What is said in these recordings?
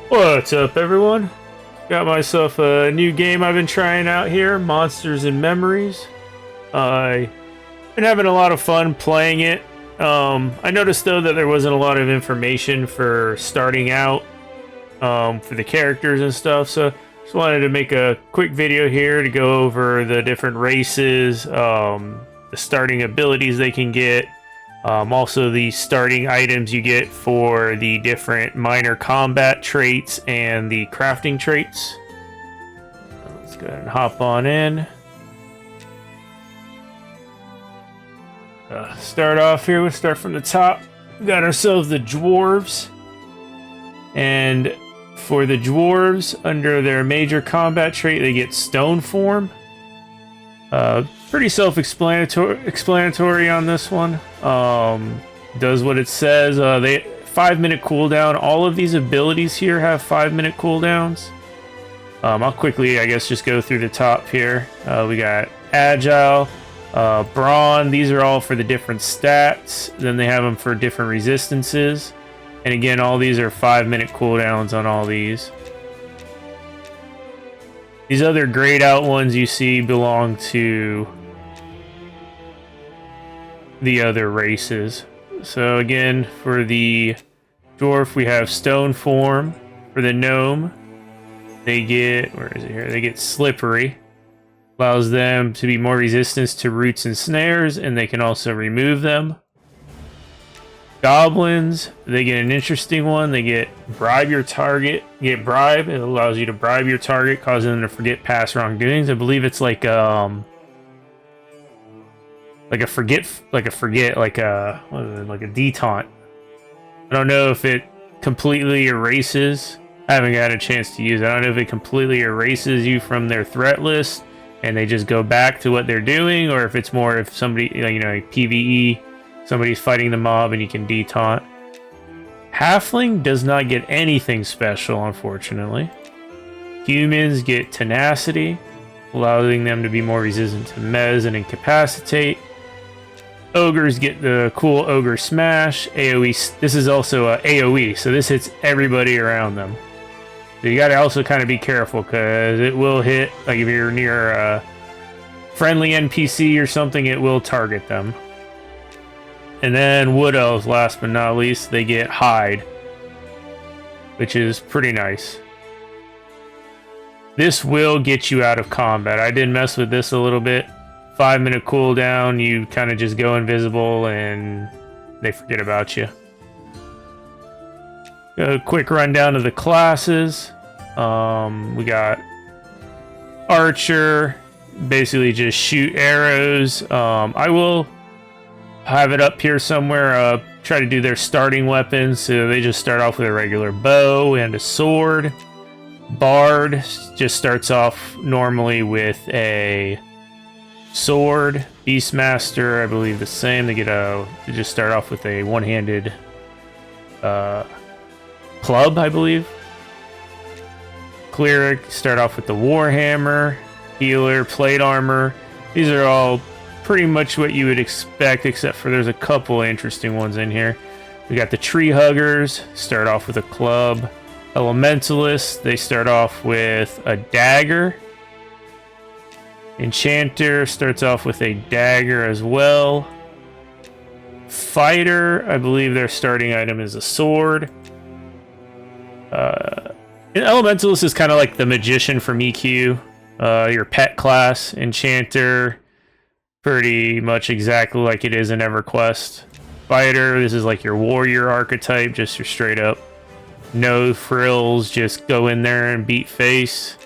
What's up, everyone? Got myself a new game I've been trying out here, Monsters and Memories. I've been having a lot of fun playing it. I noticed, though, that there wasn't a lot of information for starting out for the characters and stuff, so just wanted to make a quick video here to go over the different races, the starting abilities they can get, also the starting items you get for the different minor combat traits and the crafting traits. Let's go ahead and hop on in. Start off here, we'll start from the top. We got ourselves the dwarves. And for the dwarves, under their major combat trait, they get stone form. Pretty self-explanatory on this one. Does what it says. They 5-minute cooldown. All of these abilities here have 5-minute cooldowns. I'll quickly, I guess, just go through the top here. We got agile, brawn. These are all for the different stats. Then they have them for different resistances. And again, all these are 5-minute cooldowns on all these. These other grayed out ones you see belong to the other races. So again, for the dwarf, we have stone form. For the gnome, they get, where is it here? They get slippery. Allows them to be more resistant to roots and snares, and they can also remove them. Goblins, they get an interesting one. They get bribe your target. Get bribe. It allows you to bribe your target, causing them to forget past wrongdoings. I believe it's like a detaunt. I don't know if it completely erases. I haven't got a chance to use it. I don't know if it completely erases you from their threat list and they just go back to what they're doing, or if it's more if somebody, like PvE. Somebody's fighting the mob and you can detaunt. Halfling does not get anything special, unfortunately. Humans get tenacity, allowing them to be more resistant to mez and incapacitate. Ogres get the cool ogre smash. AoE. This is also a AoE, so this hits everybody around them. So you gotta also kind of be careful, because it will hit, like if you're near a friendly NPC or something, it will target them. And then wood elves, last but not least, they get hide, which is pretty nice. This will get you out of combat. I did mess with this a little bit. 5-minute cooldown, you kind of just go invisible and they forget about you. A quick rundown of the classes. We got archer, basically just shoot arrows. I will have it up here somewhere. Try to do their starting weapons, so they just start off with a regular bow and a sword. Bard just starts off normally with a sword. Beastmaster, I believe the same. They just start off with a one-handed club, I believe. Cleric start off with the warhammer. Healer, plate armor. These are all pretty much what you would expect, except for there's a couple interesting ones in here. We got the tree huggers, start off with a club. Elementalists, they start off with a dagger. Enchanter starts off with a dagger as well. Fighter, I believe their starting item is a sword. Elementalist is kind of like the magician from EQ. Your pet class. Enchanter, pretty much exactly like it is in EverQuest. Fighter, this is like your warrior archetype, just your straight up no frills, just go in there and beat face.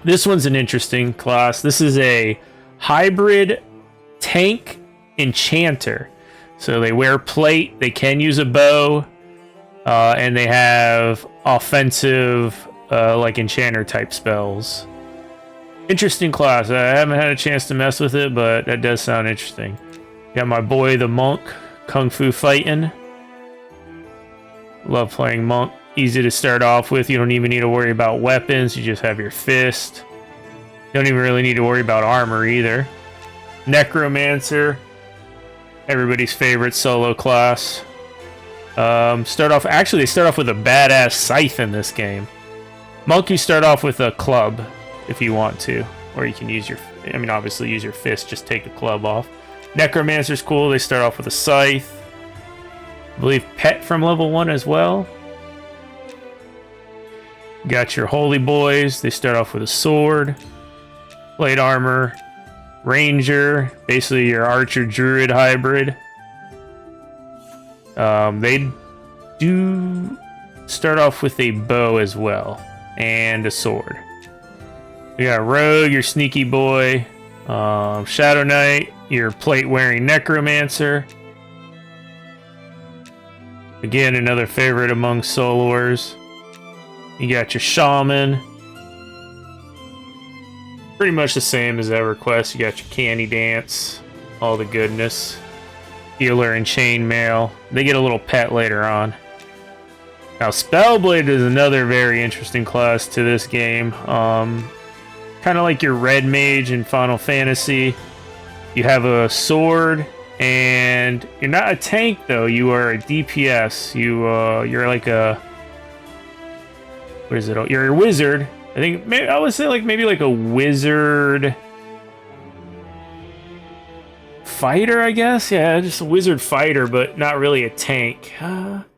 This one's an interesting class. This is a hybrid tank enchanter. So they wear plate, they can use a bow, and they have offensive like enchanter type spells. Interesting class. I haven't had a chance to mess with it, but that does sound interesting. Got my boy the monk, kung fu fighting. Love playing monk. Easy to start off with. You don't even need to worry about weapons. You just have your fist. You don't even really need to worry about armor either. Necromancer, everybody's favorite solo class. Actually, they start off with a badass scythe in this game. Monk, you start off with a club if you want to, or you can use your, I mean, obviously use your fist, just take the club off. Necromancer's cool, they start off with a scythe. I believe Pet from level 1 as well. Got your Holy Boys, they start off with a sword, plate armor, Ranger, basically your Archer Druid hybrid. They do start off with a bow as well, and a sword. We got Rogue, your sneaky boy, Shadow Knight, your plate-wearing Necromancer. Again, another favorite among soloers. You got your Shaman. Pretty much the same as EverQuest. You got your Candy Dance, all the goodness. Healer and Chainmail. They get a little pet later on. Now, Spellblade is another very interesting class to this game. Kind of like your Red Mage in Final Fantasy. You have a sword, and you're not a tank though. You are a DPS. You're like a, what is it? You're a wizard. I think I would say maybe like a wizard fighter, I guess. Yeah, just a wizard fighter, but not really a tank.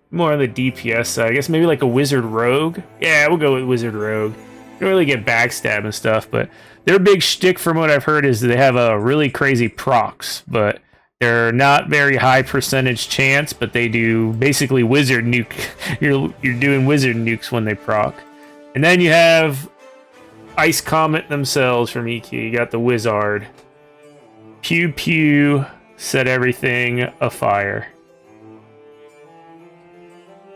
More on the DPS side. I guess maybe like a wizard rogue. Yeah, we'll go with wizard rogue. You don't really get backstab and stuff, but their big shtick, from what I've heard, is they have a really crazy procs, but they're not very high percentage chance, but they do basically wizard nuke. You're doing wizard nukes when they proc. And then you have Ice Comet themselves from EQ. You got the Wizard. Pew pew, set everything afire.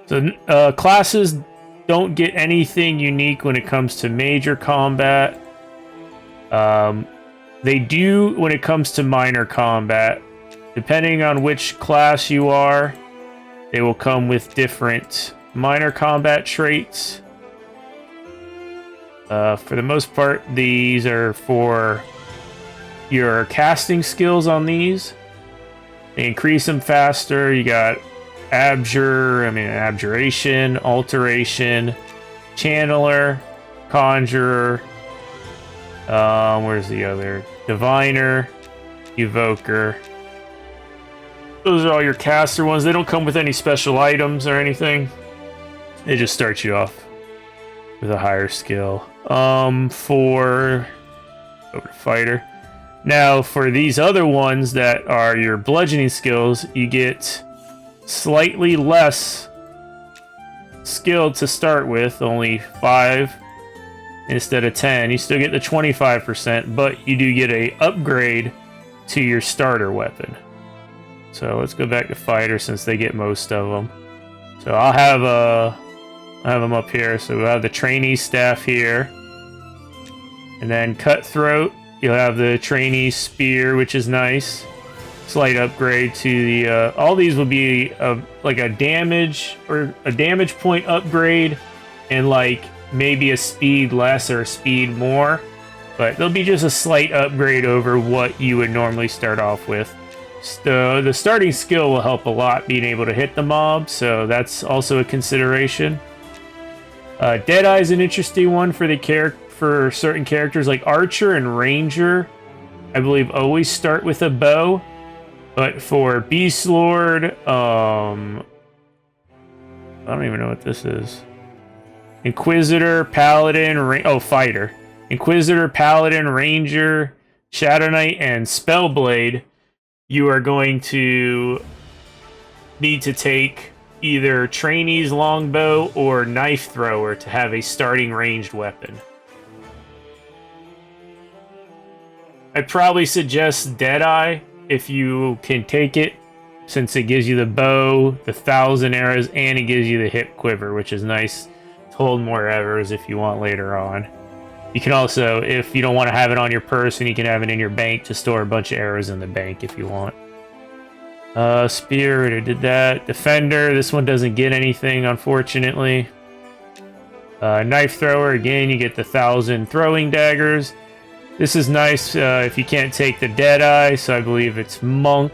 So classes don't get anything unique when it comes to major combat. They do when it comes to minor combat. Depending on which class you are, they will come with different minor combat traits. For the most part, these are for your casting skills on these. They increase them faster. You got Abjuration, Alteration, Channeler, Conjurer. Where's the other? Diviner, Evoker. Those are all your caster ones. They don't come with any special items or anything. They just start you off with a higher skill. For over to fighter. Now, for these other ones that are your bludgeoning skills, you get slightly less skill to start with, only 5 instead of 10. You still get the 25%, but you do get a upgrade to your starter weapon. So let's go back to fighter since they get most of them. So I'll have them up here. So we'll have the trainee staff here, and then cutthroat. You'll have the trainee spear, which is nice. Slight upgrade to the. All these will be like a damage or a damage point upgrade, and like maybe a speed less or a speed more, but they'll be just a slight upgrade over what you would normally start off with. The starting skill will help a lot, being able to hit the mob, so that's also a consideration. Deadeye is an interesting one for for certain characters like Archer and Ranger. I believe always start with a bow, but for Beast Lord, I don't even know what this is. Inquisitor, Paladin, Fighter. Inquisitor, Paladin, Ranger, Shadow Knight, and Spellblade. You are going to need to take either Trainee's Longbow or Knife Thrower to have a starting ranged weapon. I'd probably suggest Deadeye if you can take it, since it gives you the bow, the 1,000 arrows, and it gives you the hip quiver, which is nice to hold more arrows if you want later on. You can also, if you don't want to have it on your person, you can have it in your bank to store a bunch of arrows in the bank if you want. Spear, I did that. Defender, this one doesn't get anything, unfortunately. Knife Thrower, again, you get the 1,000 throwing daggers. This is nice if you can't take the Deadeye, so I believe it's Monk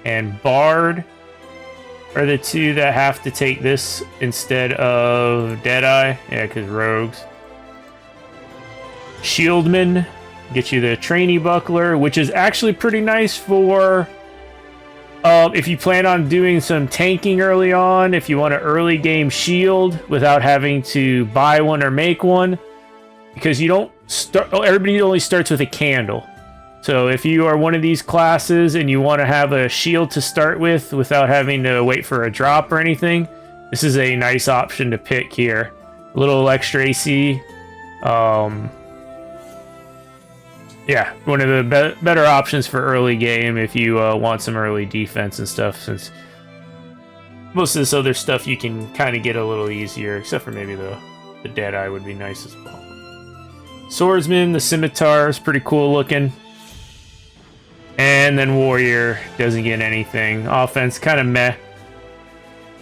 and Bard. are the two that have to take this instead of Deadeye. Yeah, because rogues. Shieldman, get you the trainee buckler, which is actually pretty nice for if you plan on doing some tanking early on, if you want an early game shield without having to buy one or make one, because you don't start. Everybody only starts with a candle. So if you are one of these classes and you want to have a shield to start with without having to wait for a drop or anything, this is a nice option to pick here. A little extra AC. Yeah, one of the better options for early game if you want some early defense and stuff, since most of this other stuff you can kind of get a little easier, except for maybe the Deadeye would be nice as well. Swordsman, the scimitar is pretty cool looking. And then Warrior doesn't get anything. Offense, kind of meh.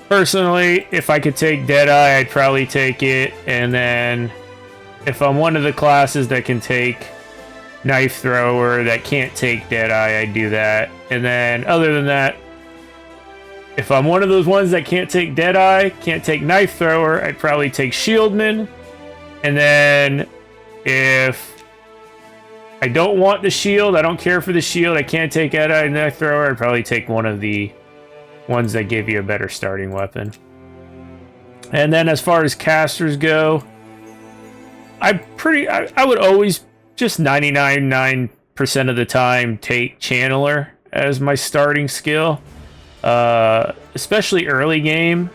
Personally, if I could take Deadeye, I'd probably take it. And then if I'm one of the classes that can take Knife Thrower, that can't take Deadeye, I'd do that. And then other than that, if I'm one of those ones that can't take Deadeye, can't take Knife Thrower, I'd probably take Shieldman. And then if I don't want the shield, I don't care for the shield, I can't take Deadeye and Knife Thrower, I'd probably take one of the ones that give you a better starting weapon. And then as far as casters go, I would always just 99.9% of the time take Channeler as my starting skill, especially early game.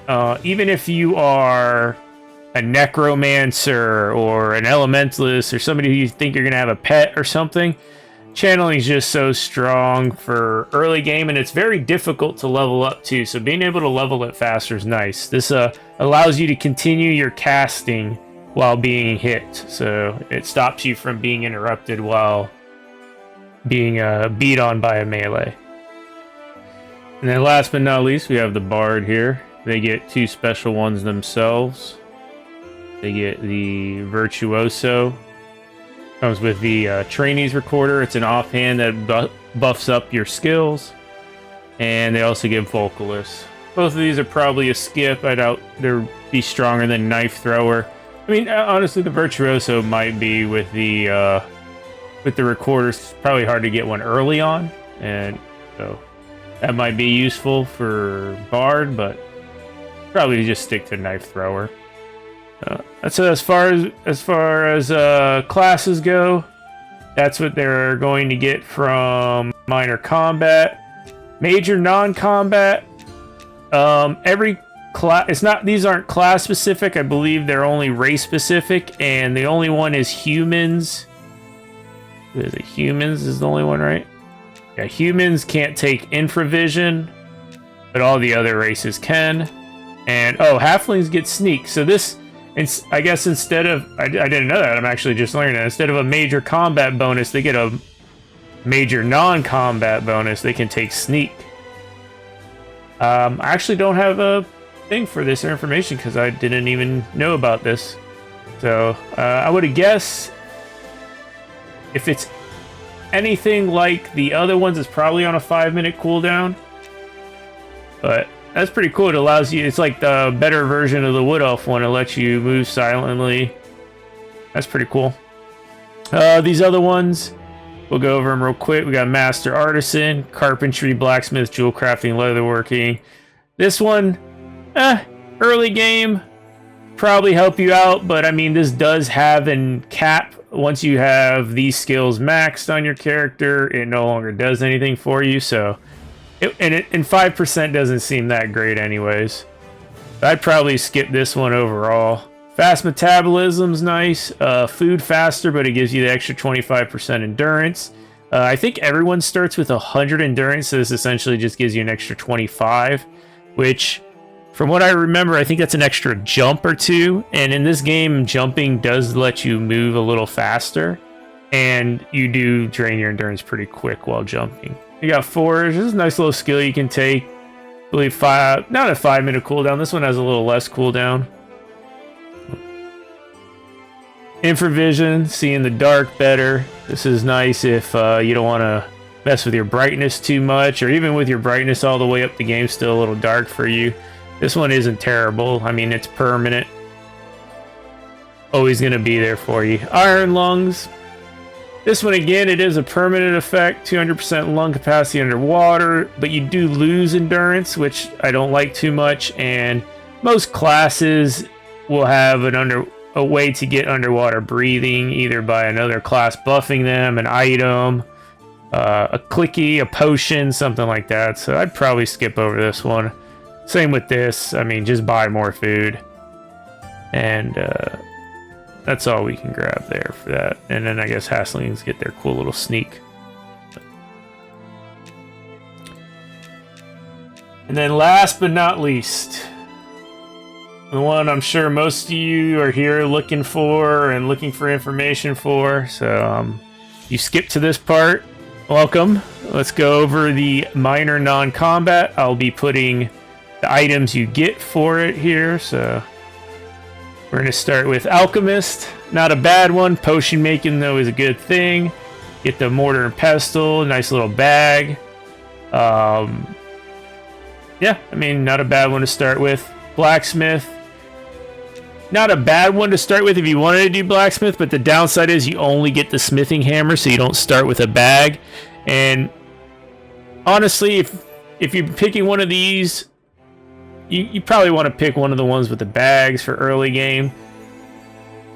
Even if you are a necromancer or an elementalist or somebody who you think you're gonna have a pet or something, channeling is just so strong for early game, and it's very difficult to level up too, so being able to level it faster is nice. This allows you to continue your casting while being hit, so it stops you from being interrupted while being beat on by a melee. And then last but not least, we have the Bard here. They get two special ones themselves. They get the Virtuoso. Comes with the Trainees Recorder. It's an offhand that buffs up your skills. And they also get Vocalist. Both of these are probably a skip. I doubt they'll be stronger than Knife Thrower. I mean, honestly, the Virtuoso might be with the Recorder. It's probably hard to get one early on. And so that might be useful for Bard, but probably just stick to Knife Thrower. That's as far as classes go. That's what they're going to get from minor combat. Major non-combat. Every class, these aren't class specific. I believe they're only race specific, and the only one is humans. Is it humans? Is the only one, right? Yeah, humans can't take infravision, but all the other races can. And halflings get sneak. So this. I guess instead of... I didn't know that. I'm actually just learning that. Instead of a major combat bonus, they get a major non-combat bonus. They can take sneak. I actually don't have a thing for this information because I didn't even know about this. So I would guess if it's anything like the other ones, it's probably on a 5-minute cooldown. But... that's pretty cool. It allows you... it's like the better version of the Wood Elf one. It lets you move silently. That's pretty cool. These other ones, we'll go over them real quick. We got Master Artisan, Carpentry, Blacksmith, Jewel Crafting, Leatherworking. This one, early game, probably help you out, but I mean, this does have an cap. Once you have these skills maxed on your character, it no longer does anything for you, so... and 5% doesn't seem that great anyways. I'd probably skip this one overall. Fast metabolism's nice. Food faster, but it gives you the extra 25% endurance. I think everyone starts with 100 endurance, so this essentially just gives you an extra 25, which, from what I remember, I think that's an extra jump or two. And in this game, jumping does let you move a little faster, and you do drain your endurance pretty quick while jumping. You got Forge. This is a nice little skill you can take. I believe not a 5-minute cooldown. This one has a little less cooldown. Infravision, seeing the dark better. This is nice if you don't want to mess with your brightness too much, or even with your brightness all the way up, the game's still a little dark for you. This one isn't terrible. I mean, it's permanent. Always going to be there for you. Iron Lungs. This one, again, it is a permanent effect. 200% lung capacity underwater, but you do lose endurance, which I don't like too much. And most classes will have a way to get underwater breathing, either by another class buffing them, an item, a clicky, a potion, something like that. So I'd probably skip over this one. Same with this. I mean, just buy more food. And that's all we can grab there for that. And then I guess Hasslings get their cool little sneak. And then last but not least, the one I'm sure most of you are here looking for and looking for information for. So you skip to this part. Welcome. Let's go over the minor non-combat. I'll be putting the items you get for it here. So we're going to start with Alchemist. Not a bad one. Potion making, though, is a good thing. Get the Mortar and Pestle. Nice little bag. Yeah, I mean, not a bad one to start with. Blacksmith. Not a bad one to start with if you wanted to do Blacksmith, but the downside is you only get the smithing hammer, so you don't start with a bag. And honestly, if you're picking one of these, you probably want to pick one of the ones with the bags for early game.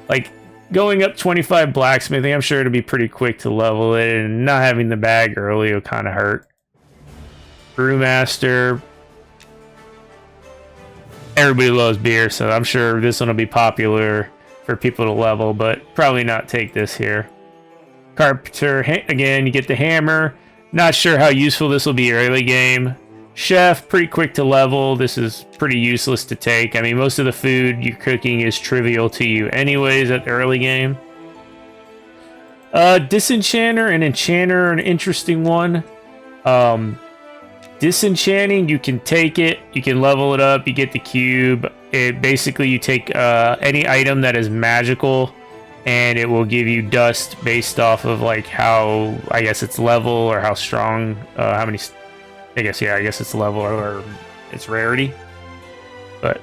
Like, going up 25 blacksmithing, I'm sure it'll be pretty quick to level it, and not having the bag early will kind of hurt. Brewmaster. Everybody loves beer, so I'm sure this one will be popular for people to level, but probably not take this here. Carpenter, again, you get the hammer. Not sure how useful this will be early game. Chef, pretty quick to level. This is pretty useless to take. I mean, most of the food you're cooking is trivial to you anyways at the early game. Disenchanter and Enchanter, an interesting one. Disenchanting, you can take it, you can level it up, you get the cube. It basically, you take any item that is magical, and it will give you dust based off of like how, I guess, it's level or how strong, how many. I guess it's level or its rarity. But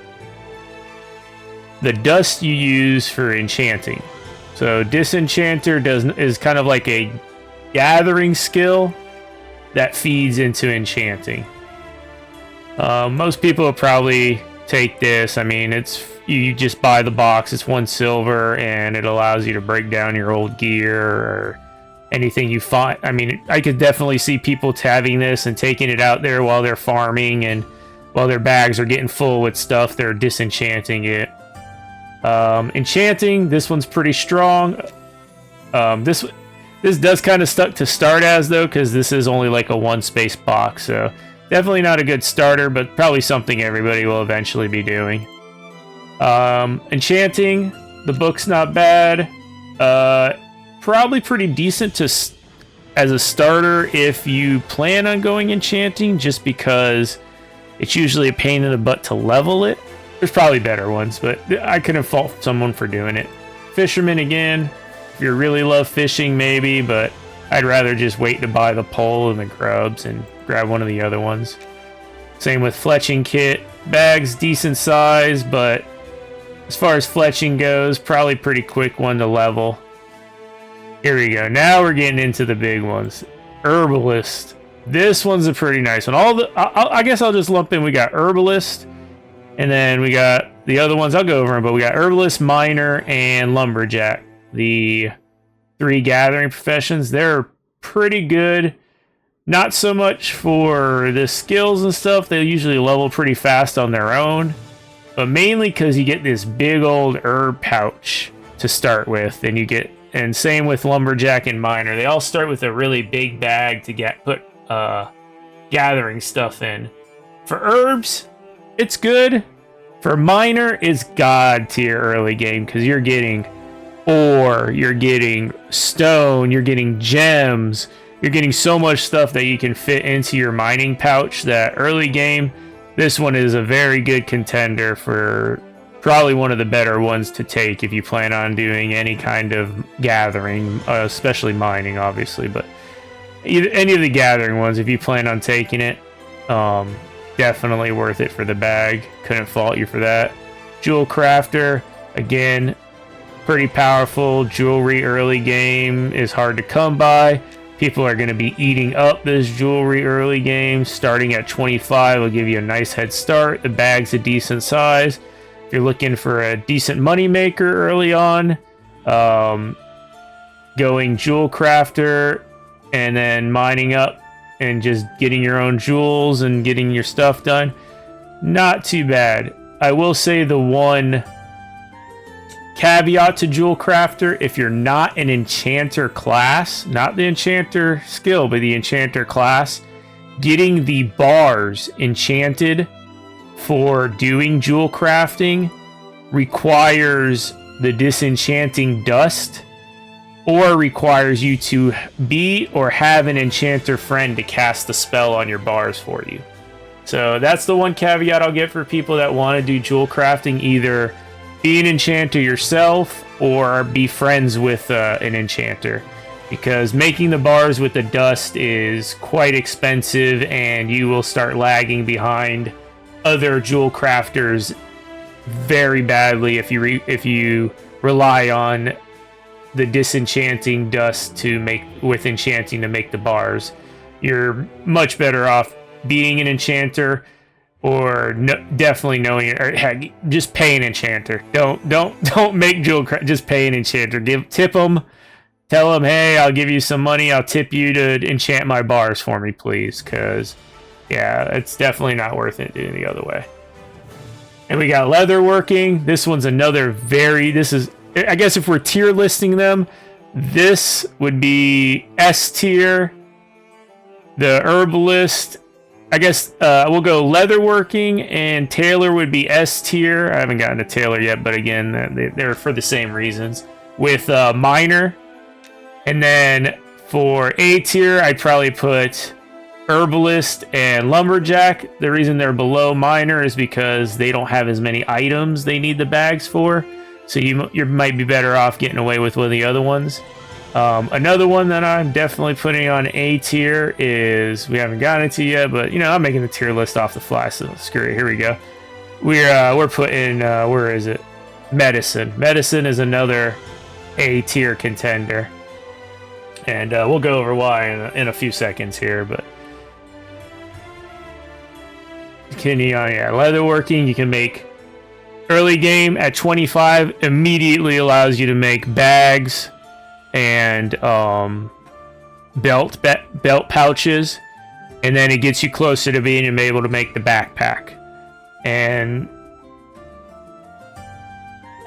the dust you use for enchanting. So Disenchanter is kind of like a gathering skill that feeds into enchanting. Most people will probably take this. I mean, you just buy the box. It's 1 silver, and it allows you to break down your old gear or anything you find. I mean, I could definitely see people tabbing this and taking it out there while they're farming, and while their bags are getting full with stuff, they're disenchanting it. Enchanting, this one's pretty strong. This does kind of stuck to start as, though, because this is only like a 1-space box, so definitely not a good starter, but probably something everybody will eventually be doing. Enchanting, the book's not bad. Probably pretty decent as a starter if you plan on going enchanting, just because it's usually a pain in the butt to level it. There's probably better ones, but I couldn't fault someone for doing it. Fisherman, again, if you really love fishing, maybe, but I'd rather just wait to buy the pole and the grubs and grab one of the other ones. Same with fletching kit. Bags, decent size, but as far as fletching goes, probably pretty quick one to level. Here we go. Now we're getting into the big ones. Herbalist. This one's a pretty nice one. I guess I'll just lump in. We got Herbalist, and then we got the other ones. I'll go over them, but we got Herbalist, Miner, and Lumberjack. The 3 gathering professions. They're pretty good. Not so much for the skills and stuff. They usually level pretty fast on their own, but mainly because you get this big old herb pouch to start with, and same with Lumberjack and Miner. They all start with a really big bag to put gathering stuff in. For herbs, it's good. For Miner, it's god tier early game, because you're getting ore, you're getting stone, you're getting gems, you're getting so much stuff that you can fit into your mining pouch that early game, this one is a very good contender for probably one of the better ones to take if you plan on doing any kind of gathering, especially mining, obviously. But any of the gathering ones, if you plan on taking it. Definitely worth it for the bag. Couldn't fault you for that. Jewel Crafter, again, pretty powerful. Jewelry early game is hard to come by. People are going to be eating up this jewelry early game. Starting at 25 will give you a nice head start. The bag's a decent size. If you're looking for a decent money maker early on, going Jewel Crafter and then mining up and just getting your own jewels and getting your stuff done, not too bad. I will say the one caveat to Jewel Crafter, if you're not an enchanter class, not the enchanter skill, but the enchanter class, getting the bars enchanted for doing jewel crafting requires the disenchanting dust, or requires you to be or have an enchanter friend to cast the spell on your bars for you. So that's the one caveat I'll get for people that want to do jewel crafting. Either be an enchanter yourself or be friends with an enchanter, because making the bars with the dust is quite expensive and you will start lagging behind other jewel crafters very badly if you rely on the disenchanting dust to make with enchanting to make the bars. You're much better off being an enchanter, or definitely knowing, or heck, just pay an enchanter. Don't make jewel just pay an enchanter. Tip them, tell them, hey, I'll give you some money, I'll tip you to enchant my bars for me, please, because yeah, it's definitely not worth it doing the other way. And we got leatherworking. This one's another this is, I guess if we're tier listing them, this would be S tier. The herbalist, I guess we'll go leatherworking, and tailor would be S tier. I haven't gotten to tailor yet, but again, they're for the same reasons. With miner, and then for A tier, I'd probably put herbalist and lumberjack. The reason they're below miner is because they don't have as many items they need the bags for. So you might be better off getting away with one of the other ones. Another one that I'm definitely putting on A tier is, we haven't gotten it to yet, but you know, I'm making the tier list off the fly, so screw it. Here we go. We're putting where is it? Medicine. Medicine is another A tier contender, and we'll go over why in a few seconds here. But leatherworking, you can make early game at 25, immediately allows you to make bags and belt pouches, and then it gets you closer to being able to make the backpack. And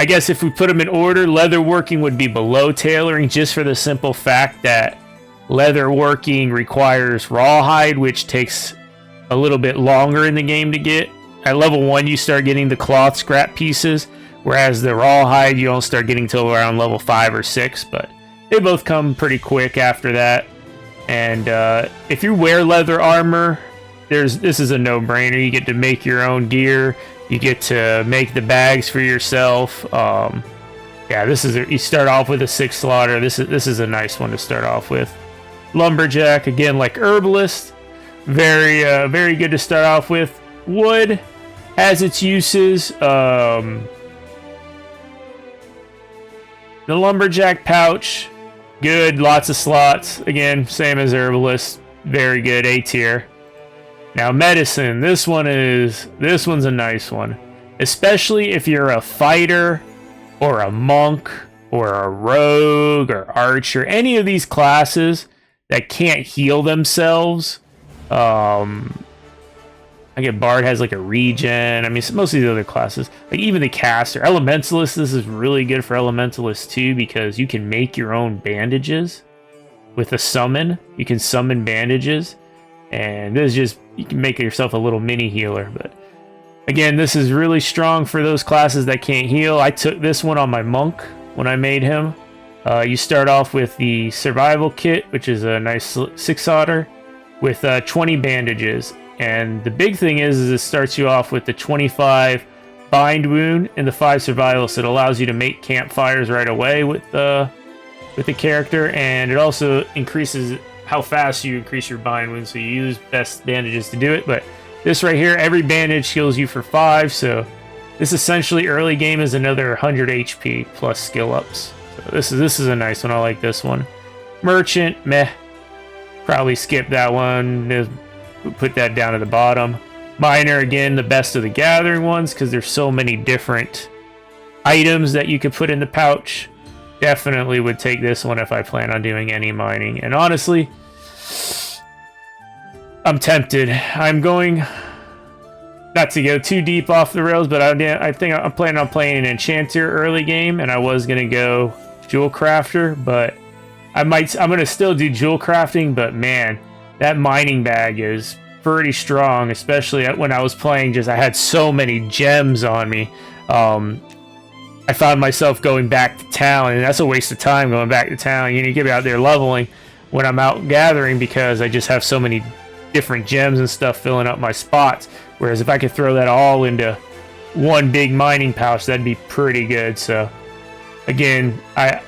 I guess if we put them in order, leatherworking would be below tailoring, just for the simple fact that leatherworking requires rawhide, which takes a little bit longer in the game to get. At level 1, you start getting the cloth scrap pieces, whereas the rawhide you don't start getting till around level 5 or 6, but they both come pretty quick after that. And if you wear leather armor, this is a no-brainer. You get to make your own gear. You get to make the bags for yourself. Yeah, you start off with a 6 slaughter. This is a nice one to start off with. Lumberjack, again, like herbalist, very good to start off with. Wood has its uses. The lumberjack pouch, good, lots of slots. Again, same as herbalist, very good, A tier. Now medicine, this one's a nice one, especially if you're a fighter or a monk or a rogue or archer, any of these classes that can't heal themselves. I get Bard has like a regen. I mean, most of these other classes, like even the caster, Elementalist, this is really good for Elementalist too, because you can make your own bandages with a summon. You can summon bandages, and this is just, you can make yourself a little mini healer. But again, this is really strong for those classes that can't heal. I took this one on my monk when I made him. You start off with the survival kit, which is a nice 6 solder with 20 bandages. And the big thing is it starts you off with the 25 bind wound and the 5 survival, so it allows you to make campfires right away with the character, and it also increases how fast you increase your bind wounds, so you use best bandages to do it. But this right here, every bandage heals you for 5, so this essentially early game is another 100 HP plus skill ups. So this is a nice one. I like this one. Merchant, meh. Probably skip that one. Put that down at the bottom. Miner, again, the best of the gathering ones because there's so many different items that you could put in the pouch. Definitely would take this one if I plan on doing any mining. And honestly, I'm tempted. I'm going not to go too deep off the rails, but I think I'm planning on playing an enchanter early game, and I was gonna go jewel crafter, but I'm gonna still do jewel crafting. But man, that mining bag is pretty strong, especially when I was playing. I had so many gems on me. I found myself going back to town, and that's a waste of time going back to town. You need to get out there leveling when I'm out gathering because I just have so many different gems and stuff filling up my spots. Whereas if I could throw that all into one big mining pouch, that'd be pretty good. So again, I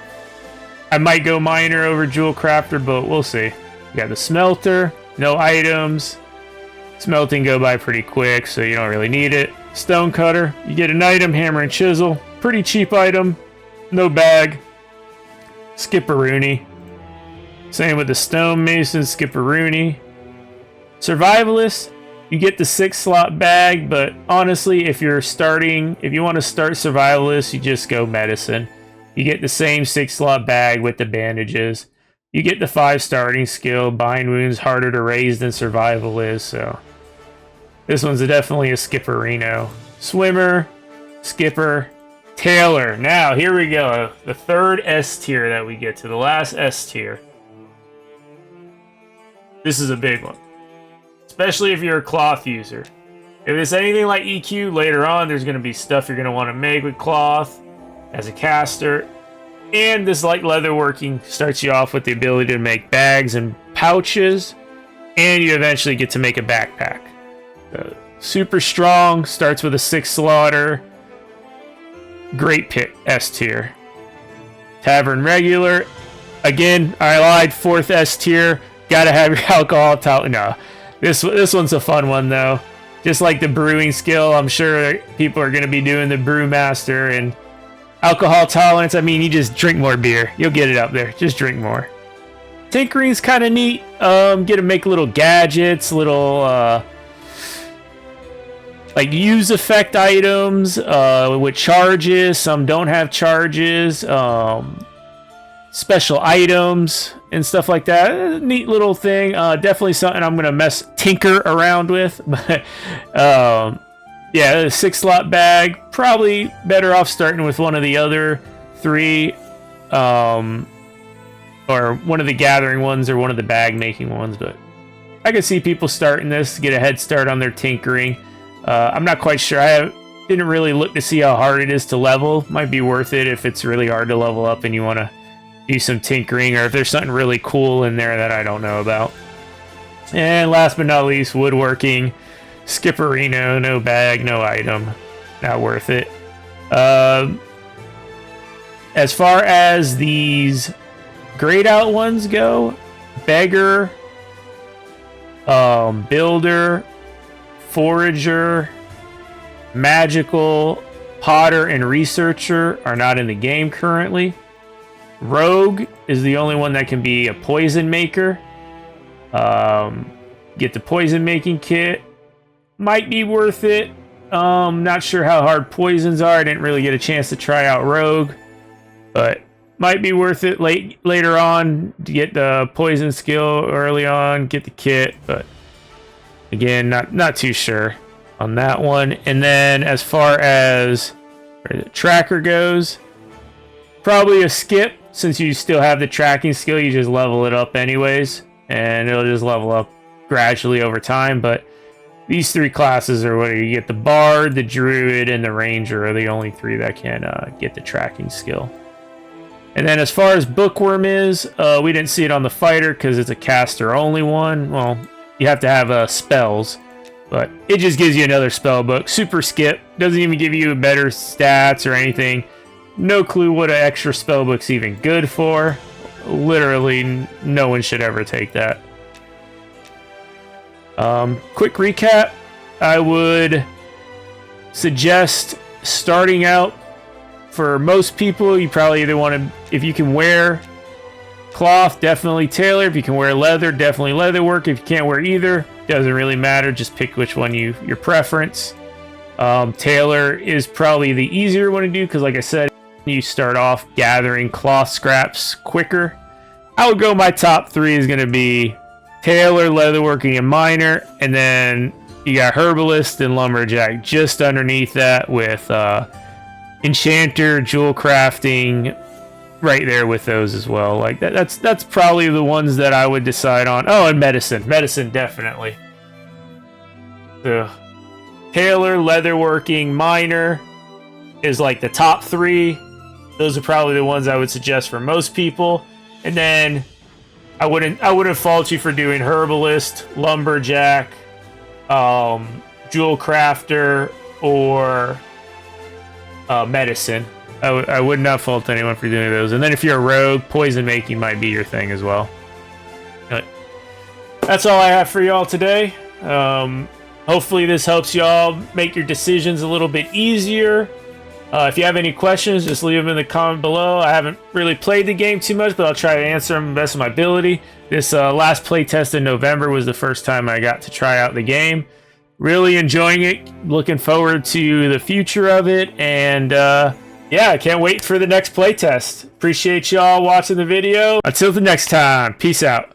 might go miner over jewel crafter, but we'll see. You got the smelter, no items. Smelting go by pretty quick, so you don't really need it. Stone cutter, you get an item, hammer and chisel. Pretty cheap item, no bag. Skipperoonie. Same with the stone mason, skipperoonie. Survivalist, you get the 6-slot bag, but honestly, if you want to start survivalist, you just go medicine. You get the same 6-slot bag with the bandages. You get the 5 starting skill. Bind wounds harder to raise than survival is, so this one's definitely a skipperino. Swimmer, skipper, tailor. Now here we go. The third S tier that we get to, the last S tier. This is a big one, especially if you're a cloth user. If it's anything like EQ, later on there's going to be stuff you're going to want to make with cloth as a caster. And this light leatherworking starts you off with the ability to make bags and pouches, and you eventually get to make a backpack. Super strong, starts with a 6 slaughter. Great pick, S tier. Tavern regular. Again, I lied, 4th S tier. Gotta have your alcohol tolerance. No, this one's a fun one though. Just like the brewing skill, I'm sure people are gonna be doing the brewmaster and alcohol tolerance. I mean, you just drink more beer. You'll get it up there. Just drink more. Tinkering's kind of neat. Get to make little gadgets, little like use effect items with charges. Some don't have charges. Special items and stuff like that. Neat little thing. Definitely something I'm gonna tinker around with. But yeah, a 6-slot bag. Probably better off starting with one of the other 3, or one of the gathering ones or one of the bag making ones. But I could see people starting this to get a head start on their tinkering. I'm not quite sure. Didn't really look to see how hard it is to level. Might be worth it if it's really hard to level up and you want to do some tinkering, or if there's something really cool in there that I don't know about. And last but not least, woodworking. Skipperino, no bag, no item. Not worth it. As far as these grayed out ones go, beggar, builder, forager, magical, potter, and researcher are not in the game currently. Rogue is the only one that can be a poison maker. Get the poison making kit. Might be worth it. Not sure how hard poisons are. I didn't really get a chance to try out Rogue, but might be worth it later on to get the poison skill early on, get the kit. But again, not too sure on that one. And then as far as where the tracker goes, probably a skip. Since you still have the tracking skill, you just level it up anyways, and it'll just level up gradually over time. But these 3 classes are what you get: the bard, the druid, and the ranger are the only 3 that can get the tracking skill. And then as far as bookworm is, we didn't see it on the fighter because it's a caster only one. Well, you have to have spells, but it just gives you another spell book. Super skip, doesn't even give you better stats or anything. No clue what an extra spell book's even good for. literally no one should ever take that. Quick recap, I would suggest starting out, for most people, you probably either want to, if you can wear cloth, definitely tailor. If you can wear leather, definitely leatherwork. If you can't wear either, doesn't really matter. Just pick which one your preference. Tailor is probably the easier one to do because, like I said, you start off gathering cloth scraps quicker. I would go, my top 3 is going to be tailor, leatherworking, and miner, and then you got herbalist and lumberjack just underneath that with enchanter, jewel crafting, right there with those as well. Like that's probably the ones that I would decide on. Oh, and medicine definitely. So tailor, leatherworking, miner is like the top 3. Those are probably the ones I would suggest for most people. And then I wouldn't fault you for doing herbalist, lumberjack, jewel crafter, or medicine. I would not fault anyone for doing those. And then if you're a rogue, poison making might be your thing as well. But that's all I have for y'all today. Hopefully this helps y'all make your decisions a little bit easier. If you have any questions, just leave them in the comment below. I haven't really played the game too much, but I'll try to answer them to the best of my ability. This last playtest in November was the first time I got to try out the game. Really enjoying it. Looking forward to the future of it. And yeah, I can't wait for the next playtest. Appreciate y'all watching the video. Until the next time, peace out.